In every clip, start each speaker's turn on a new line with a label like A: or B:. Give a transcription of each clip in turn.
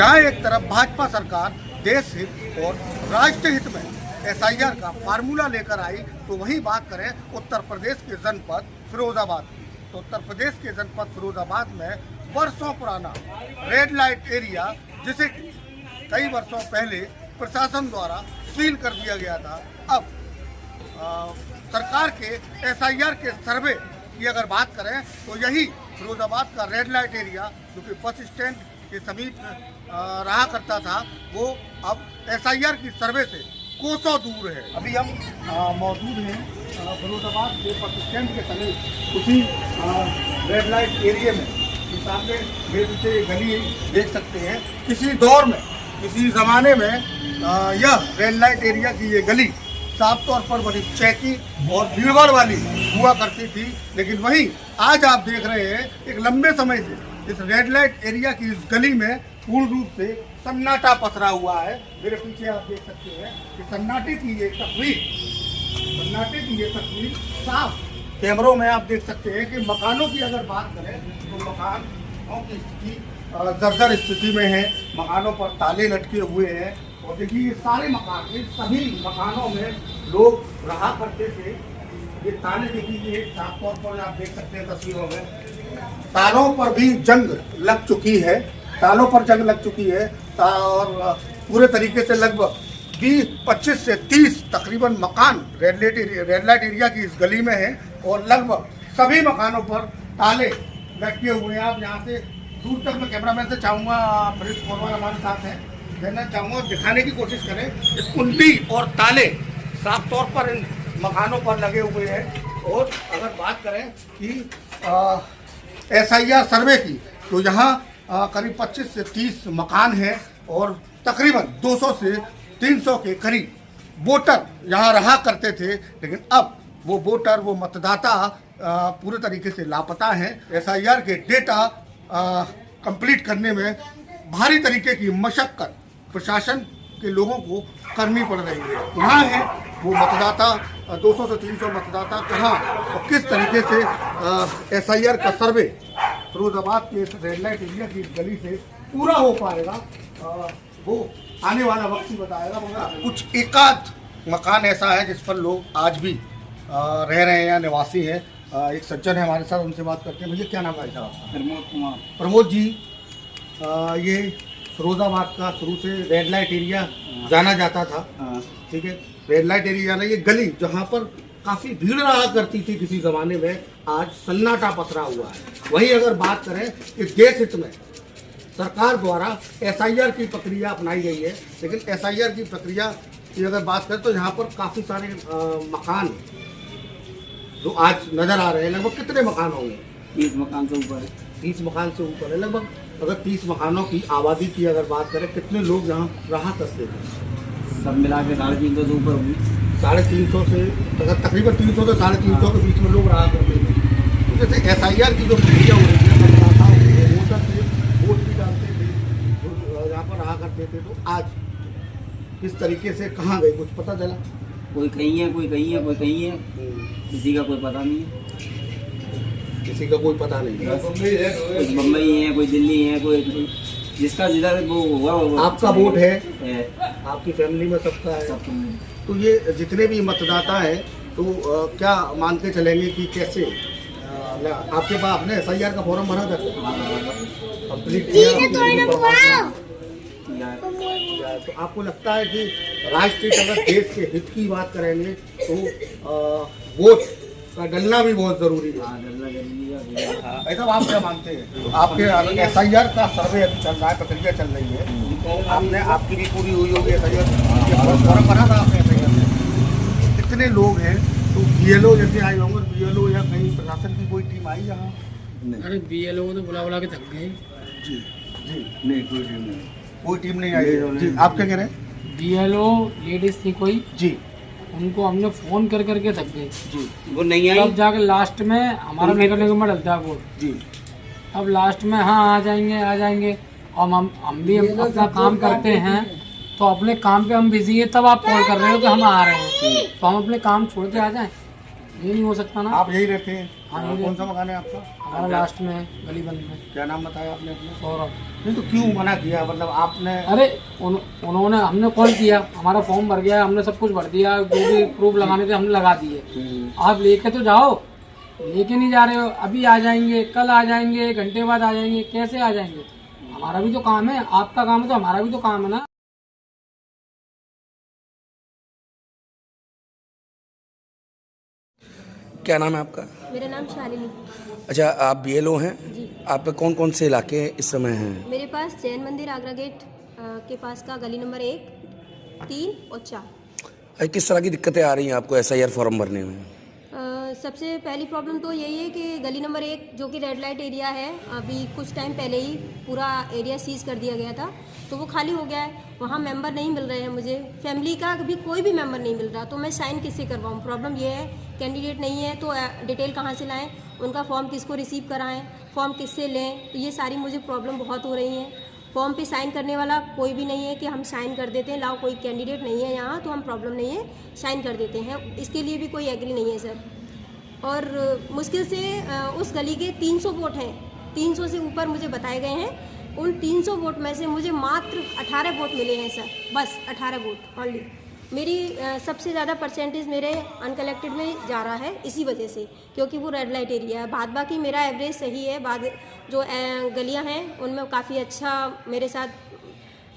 A: जहां एक तरफ भाजपा सरकार देश हित और राष्ट्र हित में SIR का फार्मूला लेकर आई, तो वही बात करें उत्तर प्रदेश के जनपद फिरोजाबाद की। तो उत्तर प्रदेश के जनपद फिरोजाबाद में वर्षों पुराना रेड लाइट एरिया, जिसे कई वर्षों पहले प्रशासन द्वारा सील कर दिया गया था, अब सरकार के SIR के सर्वे की अगर बात करें तो यही फिरोजाबाद का रेड लाइट एरिया, जो कि बस स्टैंड के समीप रहा करता था, वो अब SIR की सर्वे से कोसों दूर है। अभी हम मौजूद हैं फिरोजाबाद के बस स्टैंड के समीप, उसी रेड लाइट एरिया में। सामने मेरे से गली देख सकते हैं। किसी दौर में, किसी ज़माने में यह रेड लाइट एरिया की ये गली साफ तौर पर बड़ी चैकी और भीड़भाड़ वाली हुआ करती थी, लेकिन वहीं आज आप देख रहे हैं एक लंबे समय से इस रेड लाइट एरिया की इस गली में पूर्ण रूप से सन्नाटा पसरा हुआ है। मेरे पीछे आप देख सकते हैं कि सन्नाटे की ये तस्वीर साफ कैमरों में आप देख सकते हैं कि मकानों की अगर बात करें तो मकानों की स्थिति जर्जर स्थिति में है। मकानों पर ताले लटके हुए हैं और देखिए ये सारे मकान, इन सभी मकानों में लोग रहा करते थे। ये ताले देखिए साफ तौर पर आप देख सकते हैं तस्वीरों में, तालों पर भी जंग लग चुकी है, तालों पर जंग लग चुकी है और पूरे तरीके से लगभग 25 से 30 तकरीबन मकान रेड लाइट एरिया की इस गली में है और लगभग सभी मकानों पर ताले लटके हुए हैं। आप यहाँ से दूर तक मैं कैमरामैन से चाहूँगा, प्रेस फोरमैन हमारे साथ हैं, कहना चाहूँगा दिखाने की कोशिश करें कि कुंडी और ताले साफ तौर पर इन मकानों पर लगे हुए हैं। और अगर बात करें कि SIR सर्वे की, तो यहाँ करीब 25 से 30 मकान हैं और तकरीबन 200 से 300 के करीब वोटर यहाँ रहा करते थे, लेकिन अब वो वोटर, वो मतदाता पूरे तरीके से लापता हैं। SIR के डेटा कंप्लीट करने में भारी तरीके की मशक्कत प्रशासन के लोगों को करनी पड़ रही है। कहाँ है वो मतदाता, 200 से 300 मतदाता कहाँ और किस तरीके से SIR का सर्वे फिरोजाबाद के रेड लाइट एरिया की गली से पूरा हो पाएगा, वो आने वाला वक्त ही बताएगा। मगर कुछ एकाध मकान ऐसा है जिस पर लोग आज भी रह रहे हैं या निवासी हैं। एक सज्जन है हमारे साथ, उनसे बात करते हैं। भैया क्या नाम है आपका?
B: प्रमोद कुमार।
A: प्रमोद जी, ये फिरोजाबाद का शुरू से रेड लाइट एरिया जाना जाता था, ठीक है, रेड लाइट एरिया जाना, ये गली जहाँ पर काफ़ी भीड़ रहा करती थी किसी ज़माने में, आज सन्नाटा पसरा हुआ है। वहीं अगर बात करें कि देश हित में सरकार द्वारा SIR की प्रक्रिया अपनाई गई है, लेकिन SIR की प्रक्रिया की अगर बात करें तो यहाँ पर काफ़ी सारे मकान जो आज नज़र आ रहे हैं, लगभग कितने मकान होंगे?
B: 30 मकान से ऊपर है।
A: 30 मकान से ऊपर है लगभग। अगर 30 मकानों की आबादी की अगर बात करें, कितने लोग यहाँ रहा करते थे?
B: सब मिला के 350 से ऊपर होगी।
A: 350 से तकरीबन 300 से 350 के बीच में लोग रहा करते थे। तो जैसे SIR की जो प्रक्रिया हो रही है, मतदाताओं को वोटर थे, वोट भी डालते थे, यहाँ पर रहा करते थे, तो आज किस तरीके से कहाँ गए, कुछ पता चला?
B: कोई कहीं है, कोई कहीं है, कोई कहीं है, किसी का कोई पता नहीं है।
A: किसी का कोई पता नहीं है।
B: कोई बम्बई है, कोई दिल्ली है, कोई जिसका जिधर वो हुआ।
A: आपका वोट है, आपकी फैमिली में सबका है। तो ये जितने भी मतदाता हैं, तो क्या मान के चलेंगे कि कैसे आपके पास आपने SIR का फॉर्म भरा था, कंप्लीट किया? तो आपको लगता है कि राष्ट्रीय अगर देश के हित की बात करेंगे तो वोट का डलना भी बहुत जरूरी है। ऐसा आप क्या मानते हैं? आपके SIR का सर्वे चल रहा है, प्रक्रिया चल रही है, आपने आपकी भी पूरी हुई होगी SIR, फॉर्म भरा था आपने SIR में? कितने लोग हैं? तो BLO जैसे आए होंगे, BLO या कहीं प्रशासन की कोई टीम आई यहाँ?
C: अरे BLO को तो बुला के थक गए।
A: जी जी,
B: नहीं, कोई नहीं,
A: कोई टीम नहीं आई जी। आप क्या कह रहे हैं?
C: BLO लेडीज थी कोई
A: जी,
C: उनको हमने फोन कर करके थक गए
A: जी,
B: वो नहीं आई।
C: तब जाके लास्ट में हमारा निकलने को डलता है वोट
A: जी।
C: अब लास्ट में हाँ आ जाएंगे और हम भी अपना काम करते हैं, तो अपने काम पे हम बिजी है, तब आप कॉल कर रहे हो कि हम आ रहे हैं, तो हम अपने काम छोड़ के आ जाएं? ये नहीं हो सकता ना।
A: आप यही रहते हैं?
C: हाँ, यही
A: कौन सा मकान है आपका?
C: हमारा लास्ट में है, गली बंद में।
A: क्या नाम बताया आपने अपना?
C: सौरभ।
A: नहीं तो क्यों मना किया, मतलब आपने?
C: अरे उन्होंने, हमने कॉल किया, हमारा फॉर्म भर गया, हमने सब कुछ भर दिया, जो भी प्रूफ लगाने थे हमने लगा दिए। आप लेके तो जाओ, लेके नहीं जा रहे हो। अभी आ जाएंगे, कल आ जाएंगे, 1 घंटे बाद आ जाएंगे, कैसे आ जाएंगे? हमारा भी तो काम है, आपका काम है तो हमारा भी तो काम है ना।
D: क्या नाम है आपका?
E: मेरा नाम शालिनी।
D: अच्छा, आप बीएलओ हैं?
E: जी।
D: आप पे कौन कौन से इलाके इस समय हैं?
E: मेरे पास जैन मंदिर आगरा गेट के पास का गली नंबर 1, 3 और 4।
D: अरे किस तरह की दिक्कतें आ रही हैं आपको एसआईआर फॉर्म भरने में?
E: सबसे पहली प्रॉब्लम तो यही है कि गली नंबर 1 जो कि रेड लाइट एरिया है, अभी कुछ टाइम पहले ही पूरा एरिया सीज कर दिया गया था, तो वो खाली हो गया है। वहाँ मेंबर नहीं मिल रहे हैं मुझे, फैमिली का भी कोई भी मेंबर नहीं मिल रहा, तो मैं साइन किससे करवाऊँ? प्रॉब्लम ये है, कैंडिडेट नहीं है तो डिटेल कहाँ से लाएँ, उनका फॉर्म किसको रिसीव कराएँ, फॉर्म किससे लें, तो ये सारी मुझे प्रॉब्लम बहुत हो रही हैं। फॉर्म पे साइन करने वाला कोई भी नहीं है कि हम साइन कर देते हैं, लाओ कोई कैंडिडेट नहीं है यहाँ तो हम प्रॉब्लम नहीं है साइन कर देते हैं, इसके लिए भी कोई एग्री नहीं है सर। और मुश्किल से उस गली के 300 वोट हैं, 300 से ऊपर मुझे बताए गए हैं। उन 300 वोट में से मुझे मात्र 18 वोट मिले हैं सर, बस 18 वोट ओनली। मेरी सबसे ज़्यादा परसेंटेज मेरे अनकलेक्टेड में जा रहा है इसी वजह से, क्योंकि वो रेड लाइट एरिया है। बाद बाकी मेरा एवरेज सही है, बाद जो गलियां हैं उनमें काफ़ी अच्छा मेरे साथ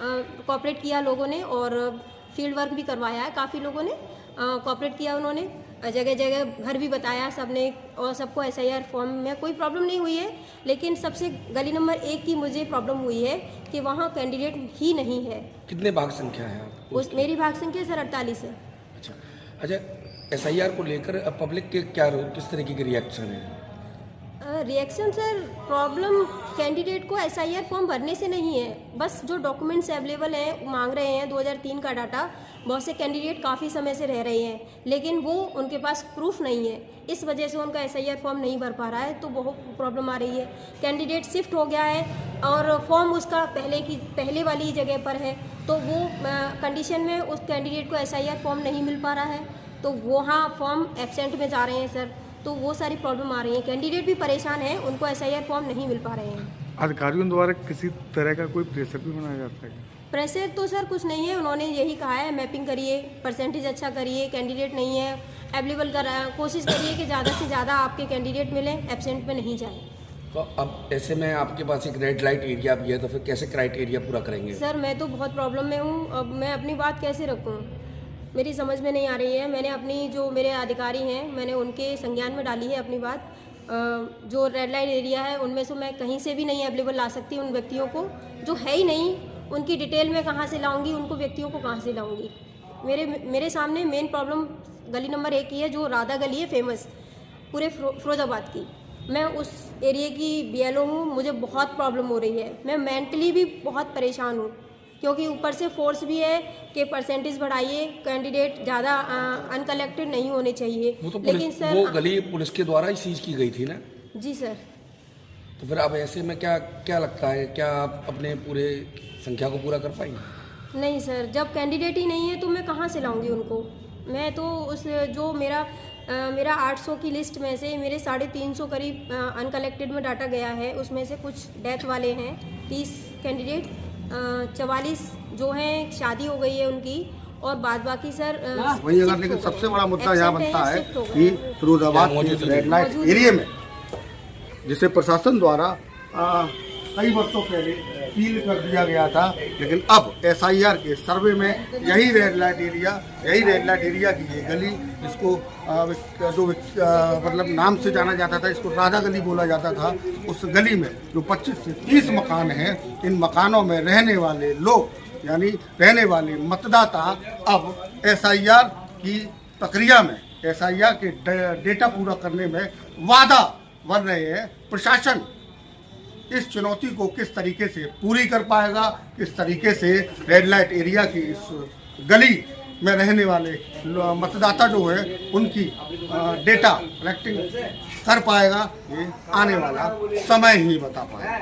E: कोऑपरेट किया लोगों ने, और फील्ड वर्क भी करवाया है, काफ़ी लोगों ने कोऑपरेट किया, उन्होंने जगह जगह घर भी बताया सबने, और सबको एसआईआर फॉर्म में कोई प्रॉब्लम नहीं हुई है। लेकिन सबसे गली नंबर 1 की मुझे प्रॉब्लम हुई है कि वहाँ कैंडिडेट ही नहीं है।
D: कितने भाग संख्या है आपको?
E: मेरी भाग संख्या सर 48 है।
D: अच्छा, एसआईआर को लेकर पब्लिक के क्या किस तरीके के रिएक्शन है?
E: रिएक्शन सर, प्रॉब्लम कैंडिडेट को एसआईआर फॉर्म भरने से नहीं है, बस जो डॉक्यूमेंट्स अवेलेबल हैं मांग रहे हैं 2003 का डाटा। बहुत से कैंडिडेट काफ़ी समय से रह रहे हैं, लेकिन वो उनके पास प्रूफ नहीं है, इस वजह से उनका एसआईआर फॉर्म नहीं भर पा रहा है, तो बहुत प्रॉब्लम आ रही है। कैंडिडेट शिफ्ट हो गया है और फॉर्म उसका पहले वाली जगह पर है, तो वो कंडीशन में उस कैंडिडेट को एसआईआर फॉर्म नहीं मिल पा रहा है, तो वहाँ फॉर्म एब्सेंट में जा रहे हैं सर, तो वो सारी प्रॉब्लम आ रही है। कैंडिडेट भी परेशान है, उनको एसआईआर फॉर्म नहीं मिल पा रहे हैं।
F: अधिकारियों द्वारा किसी तरह का कोई प्रेशर भी बनाया जाता है?
E: प्रेशर तो सर कुछ नहीं है, उन्होंने यही कहा है मैपिंग करिए, परसेंटेज अच्छा करिए, कैंडिडेट नहीं है अवेलेबल कोशिश करिए कि ज़्यादा से ज़्यादा आपके कैंडिडेट मिलें, एब्सेंट में नहीं जाए।
D: तो अब ऐसे में आपके पास एक रेड लाइट एरिया भी है, तो फिर कैसे क्राइटेरिया पूरा करेंगे?
E: सर मैं तो बहुत प्रॉब्लम में हूँ, अब मैं अपनी बात कैसे रखूँ, मेरी समझ में नहीं आ रही है। मैंने अपनी जो मेरे अधिकारी हैं मैंने उनके संज्ञान में डाली है अपनी बात। जो रेड लाइट एरिया है उनमें से मैं कहीं से भी नहीं अवेलेबल ला सकती उन व्यक्तियों को, जो है ही नहीं, उनकी डिटेल में कहाँ से लाऊंगी, उनको व्यक्तियों को कहाँ से लाऊंगी। मेरे सामने मेन प्रॉब्लम गली नंबर 1 की है, जो राधा गली है फेमस पूरे फिरोजाबाद की। मैं उस एरिया की बीएलओ हूँ, मुझे बहुत प्रॉब्लम हो रही है, मैं मेंटली भी बहुत परेशान हूँ, क्योंकि ऊपर से फोर्स भी है कि परसेंटेज बढ़ाइए, कैंडिडेट ज़्यादा अनकलेक्टेड नहीं होने चाहिए।
D: वो तो
E: लेकिन सर
D: वो गली पुलिस के द्वारा ही सीज की गई थी ना?
E: जी सर।
D: तो फिर अब ऐसे में क्या लगता है, क्या आप अपने पूरे संख्या को पूरा कर पाएंगे?
E: नहीं सर, जब कैंडिडेट ही नहीं है तो मैं कहाँ से लाऊंगी उनको। मैं तो उस जो मेरा 800 की लिस्ट में से मेरे 350 करीब अनकलेक्टेड में डाटा गया है, उसमें से कुछ डेथ वाले हैं 30 कैंडिडेट, 44 जो हैं शादी हो गई है उनकी, और बाद बाकी सर
A: वही अगर, लेकिन सबसे बड़ा मुद्दा यहाँ बनता है कि फिरोजाबाद के रेड लाइट एरिया में जिसे प्रशासन द्वारा कई वर्षों पहले सील कर दिया गया था, लेकिन अब एसआईआर के सर्वे में यही रेड लाइट एरिया की ये गली, इसको जो मतलब नाम से जाना जाता था, इसको राधा गली बोला जाता था, उस गली में जो 25 से 30 मकान हैं, इन मकानों में रहने वाले लोग यानी रहने वाले मतदाता अब एसआईआर की प्रक्रिया में, एसआईआर के डेटा पूरा करने में वादा बन रहे हैं। प्रशासन इस चुनौती को किस तरीके से पूरी कर पाएगा, किस तरीके से रेड लाइट एरिया की इस गली में रहने वाले मतदाता जो है उनकी डेटा कलेक्टिंग कर पाएगा, ये आने वाला समय ही बता पाएगा।